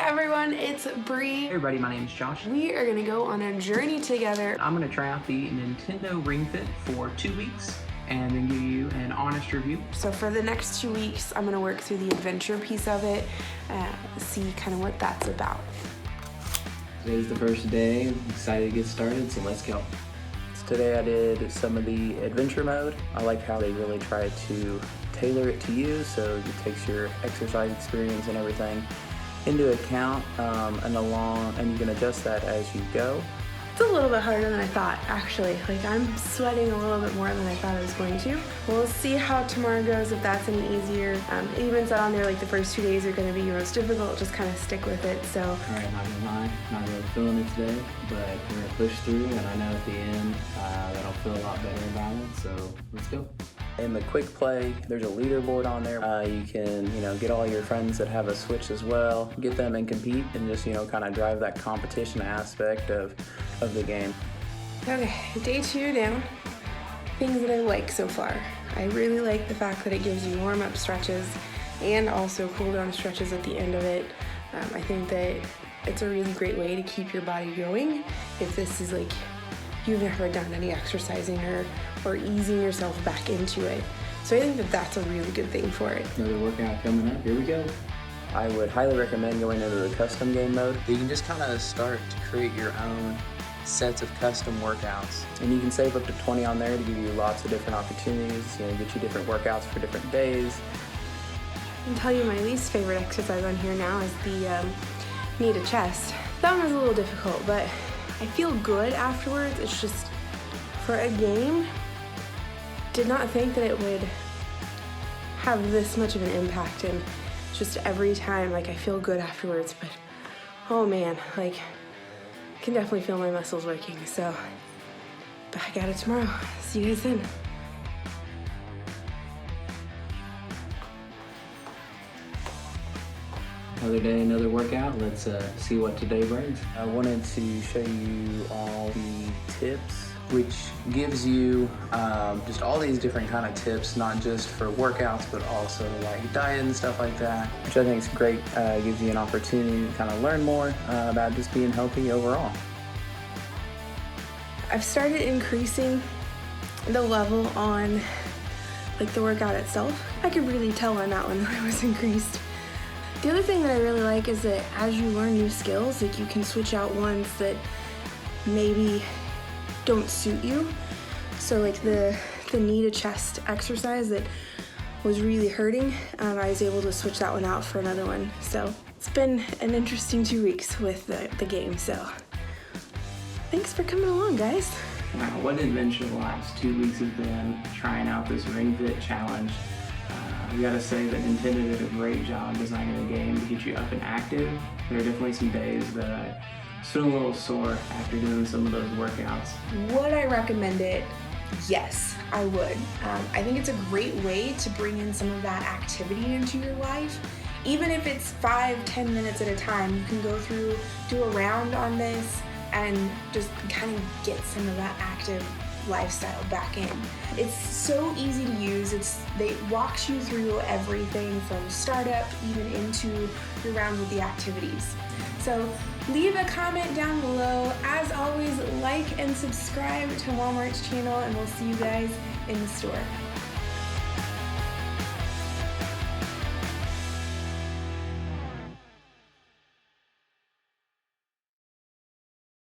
everyone, it's Bri. Hey everybody, my name is Josh. We are gonna go on a journey together. I'm gonna try out the Nintendo Ring Fit for 2 weeks and then give you an honest review. So for the next 2 weeks, I'm gonna work through the adventure piece of it, see kind of what that's about. Today's the first day. I'm excited to get started, so let's go. Today I did some of the adventure mode. I like how they really try to tailor it to you, so it takes your exercise experience and everything into account, and you can adjust that as you go. It's a little bit harder than I thought, actually. Like, I'm sweating a little bit more than I thought I was going to. We'll see how tomorrow goes, if that's any easier. It even said on there, like, the first 2 days are gonna be your most difficult, just kind of stick with it, so. All right, not gonna lie, not really feeling it today, but we're gonna push through, and I know at the end that I'll feel a lot better about it, so let's go. In the quick play, there's a leaderboard on there. You can, get all your friends that have a Switch as well, get them and compete, and just, kind of drive that competition aspect of the game. Okay, day 2 down. Things that I like so far. I really like the fact that it gives you warm-up stretches and also cool-down stretches at the end of it. I think that it's a really great way to keep your body going if this is like you've never done any exercising or easing yourself back into it. So I think that that's a really good thing for it. Another workout coming up, here we go. I would highly recommend going into the custom game mode. You can just kind of start to create your own sets of custom workouts. And you can save up to 20 on there to give you lots of different opportunities, get you different workouts for different days. I can tell you my least favorite exercise on here now is the knee to chest. That one was a little difficult, but I feel good afterwards. It's just, for a game, did not think that it would have this much of an impact, and just every time, like, I feel good afterwards, but oh man, like, I can definitely feel my muscles working, so back at it tomorrow. See you guys then. Another day, another workout. Let's see what today brings. I wanted to show you all the tips, which gives you just all these different kind of tips, not just for workouts, but also like diet and stuff like that, which I think is great. Gives you an opportunity to kind of learn more about just being healthy overall. I've started increasing the level on like the workout itself. I could really tell on that one that it was increased. The other thing that I really like is that as you learn new skills, like, you can switch out ones that maybe don't suit you. So like the knee to chest exercise that was really hurting, I was able to switch that one out for another one. So it's been an interesting 2 weeks with the game, so thanks for coming along, guys. Wow, what an adventure the last 2 weeks have been trying out this Ring Fit challenge. I gotta say that Nintendo did a great job designing the game to get you up and active. There are definitely some days that I was feeling a little sore after doing some of those workouts. Would I recommend it? Yes, I would. I think it's a great way to bring in some of that activity into your life. Even if it's 5-10 minutes at a time, you can go through, do a round on this, and just kind of get some of that active lifestyle back in. It's so easy to use. It walks you through everything from startup even into your round with the activities. So leave a comment down below. As always, like and subscribe to Walmart's channel, and we'll see you guys in the store.